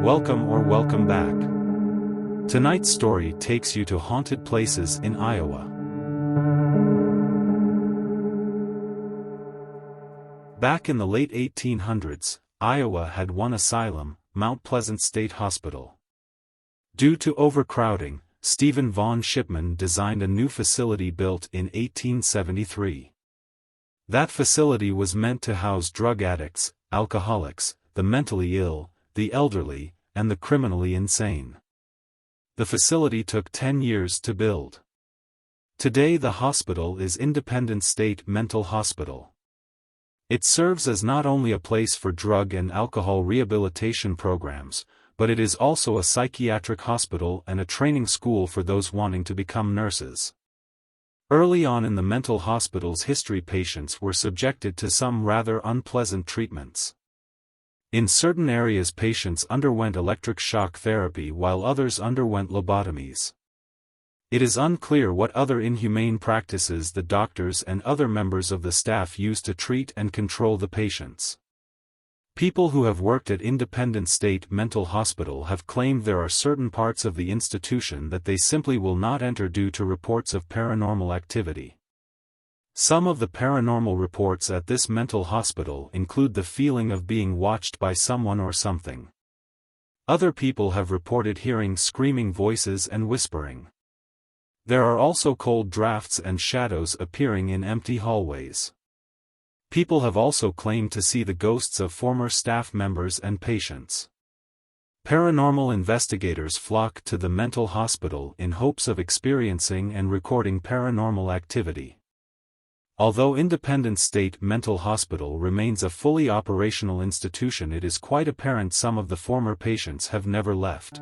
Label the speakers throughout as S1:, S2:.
S1: Welcome back. Tonight's story takes you to haunted places in Iowa. Back in the late 1800s, Iowa had one asylum, Mount Pleasant State Hospital. Due to overcrowding, Stephen Von Shipman designed a new facility built in 1873. That facility was meant to house drug addicts, alcoholics, the mentally ill, the elderly, and the criminally insane. The facility took 10 years to build. Today the hospital is Independent State Mental Hospital. It serves as not only a place for drug and alcohol rehabilitation programs, but it is also a psychiatric hospital and a training school for those wanting to become nurses. Early on in the mental hospital's history, patients were subjected to some rather unpleasant treatments. In certain areas patients underwent electric shock therapy while others underwent lobotomies. It is unclear what other inhumane practices the doctors and other members of the staff used to treat and control the patients. People who have worked at Independent State Mental Hospital have claimed there are certain parts of the institution that they simply will not enter due to reports of paranormal activity. Some of the paranormal reports at this mental hospital include the feeling of being watched by someone or something. Other people have reported hearing screaming voices and whispering. There are also cold drafts and shadows appearing in empty hallways. People have also claimed to see the ghosts of former staff members and patients. Paranormal investigators flock to the mental hospital in hopes of experiencing and recording paranormal activity. Although Independent State Mental Hospital remains a fully operational institution, it is quite apparent some of the former patients have never left.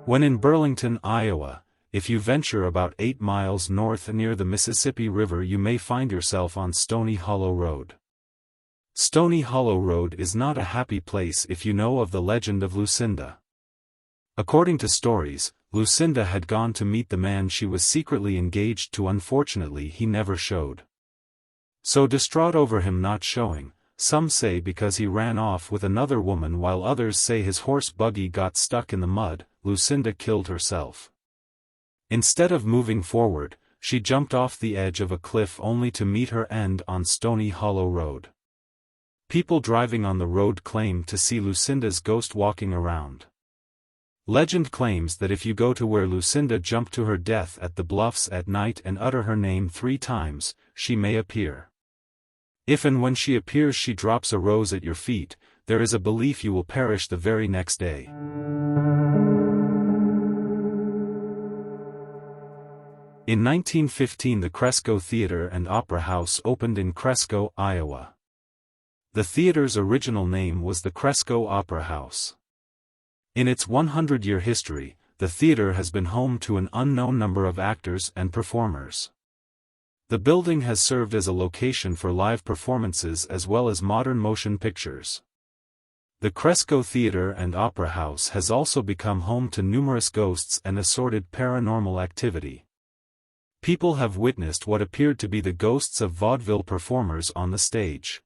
S1: When in Burlington, Iowa, if you venture about 8 miles north near the Mississippi River, you may find yourself on Stony Hollow Road. Stony Hollow Road is not a happy place if you know of the legend of Lucinda. According to stories, Lucinda had gone to meet the man she was secretly engaged to. Unfortunately, he never showed. So distraught over him not showing, some say because he ran off with another woman, while others say his horse buggy got stuck in the mud, Lucinda killed herself. Instead of moving forward, she jumped off the edge of a cliff only to meet her end on Stony Hollow Road. People driving on the road claim to see Lucinda's ghost walking around. Legend claims that if you go to where Lucinda jumped to her death at the bluffs at night and utter her name 3 times, she may appear. If and when she appears she drops a rose at your feet, there is a belief you will perish the very next day. In 1915 the Cresco Theater and Opera House opened in Cresco, Iowa. The theater's original name was the Cresco Opera House. In its 100-year history, the theater has been home to an unknown number of actors and performers. The building has served as a location for live performances as well as modern motion pictures. The Cresco Theater and Opera House has also become home to numerous ghosts and assorted paranormal activity. People have witnessed what appeared to be the ghosts of vaudeville performers on the stage.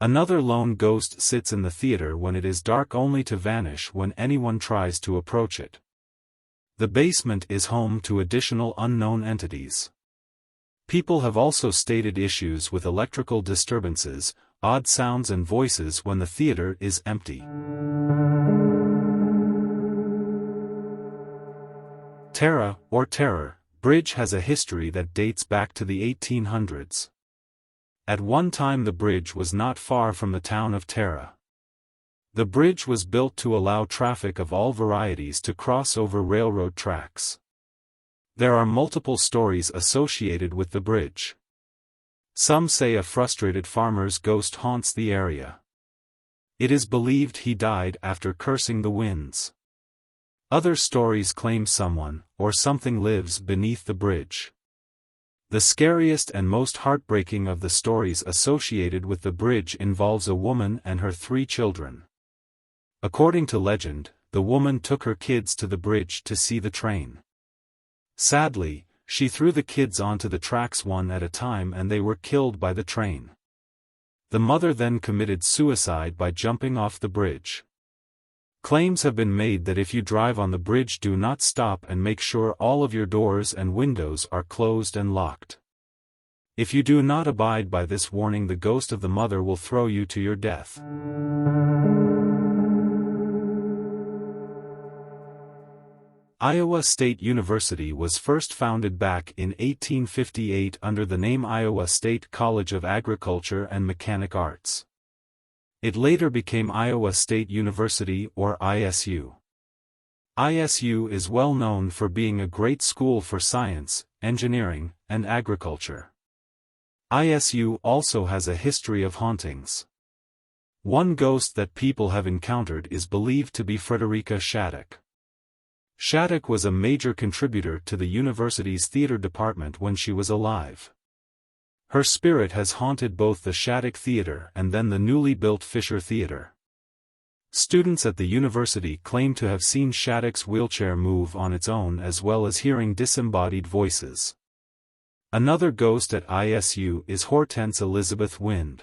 S1: Another lone ghost sits in the theater when it is dark, only to vanish when anyone tries to approach it. The basement is home to additional unknown entities. People have also stated issues with electrical disturbances, odd sounds and voices when the theater is empty. Terra, or Terror, Bridge has a history that dates back to the 1800s. At one time the bridge was not far from the town of Terra. The bridge was built to allow traffic of all varieties to cross over railroad tracks. There are multiple stories associated with the bridge. Some say a frustrated farmer's ghost haunts the area. It is believed he died after cursing the winds. Other stories claim someone, or something lives beneath the bridge. The scariest and most heartbreaking of the stories associated with the bridge involves a woman and her 3 children. According to legend, the woman took her kids to the bridge to see the train. Sadly, she threw the kids onto the tracks one at a time and they were killed by the train. The mother then committed suicide by jumping off the bridge. Claims have been made that if you drive on the bridge, do not stop and make sure all of your doors and windows are closed and locked. If you do not abide by this warning, the ghost of the mother will throw you to your death. Iowa State University was first founded back in 1858 under the name Iowa State College of Agriculture and Mechanic Arts. It later became Iowa State University, or ISU. ISU is well known for being a great school for science, engineering, and agriculture. ISU also has a history of hauntings. One ghost that people have encountered is believed to be Frederica Shattuck. Shattuck was a major contributor to the university's theater department when she was alive. Her spirit has haunted both the Shattuck Theater and then the newly built Fisher Theater. Students at the university claim to have seen Shattuck's wheelchair move on its own, as well as hearing disembodied voices. Another ghost at ISU is Hortense Elizabeth Wind.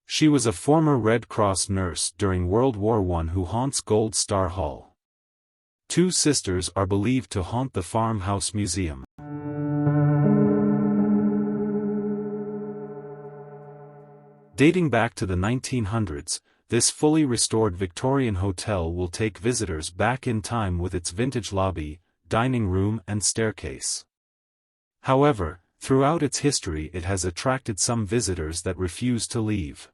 S1: She was a former Red Cross nurse during World War I who haunts Gold Star Hall. Two sisters are believed to haunt the Farmhouse Museum. Dating back to the 1900s, this fully restored Victorian hotel will take visitors back in time with its vintage lobby, dining room and staircase. However, throughout its history it has attracted some visitors that refuse to leave.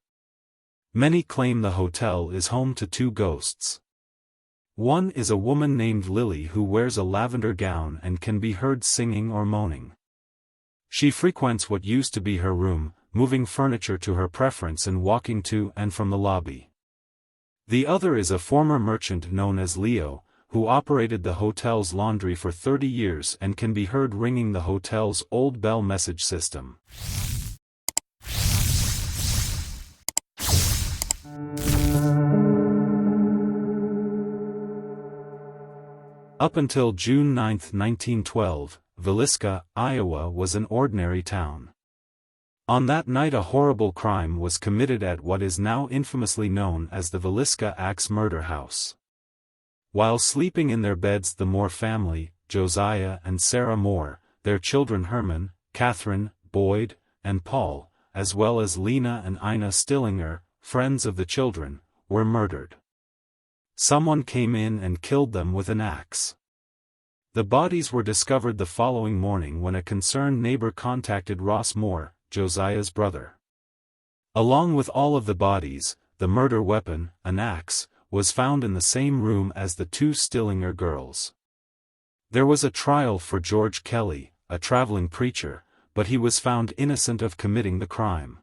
S1: Many claim the hotel is home to two ghosts. One is a woman named Lily who wears a lavender gown and can be heard singing or moaning. She frequents what used to be her room, moving furniture to her preference and walking to and from the lobby. The other is a former merchant known as Leo, who operated the hotel's laundry for 30 years and can be heard ringing the hotel's old bell message system. Up until June 9, 1912, Valiska, Iowa was an ordinary town. On that night a horrible crime was committed at what is now infamously known as the Valiska Axe Murder House. While sleeping in their beds, the Moore family, Josiah and Sarah Moore, their children Herman, Catherine, Boyd, and Paul, as well as Lena and Ina Stillinger, friends of the children, were murdered. Someone came in and killed them with an axe. The bodies were discovered the following morning when a concerned neighbor contacted Ross Moore, Josiah's brother. Along with all of the bodies, the murder weapon, an axe, was found in the same room as the two Stillinger girls. There was a trial for George Kelly, a traveling preacher, but he was found innocent of committing the crime.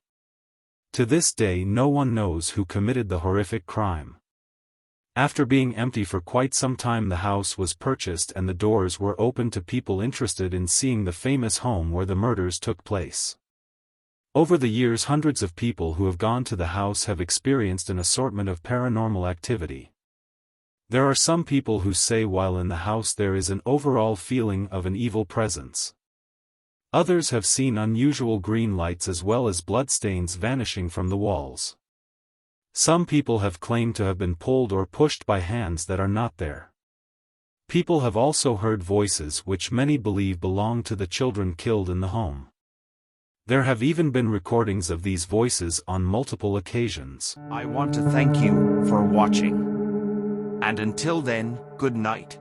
S1: To this day no one knows who committed the horrific crime. After being empty for quite some time, the house was purchased and the doors were opened to people interested in seeing the famous home where the murders took place. Over the years, hundreds of people who have gone to the house have experienced an assortment of paranormal activity. There are some people who say while in the house there is an overall feeling of an evil presence. Others have seen unusual green lights as well as bloodstains vanishing from the walls. Some people have claimed to have been pulled or pushed by hands that are not there. People have also heard voices which many believe belong to the children killed in the home. There have even been recordings of these voices on multiple occasions.
S2: I want to thank you for watching. And until then, good night.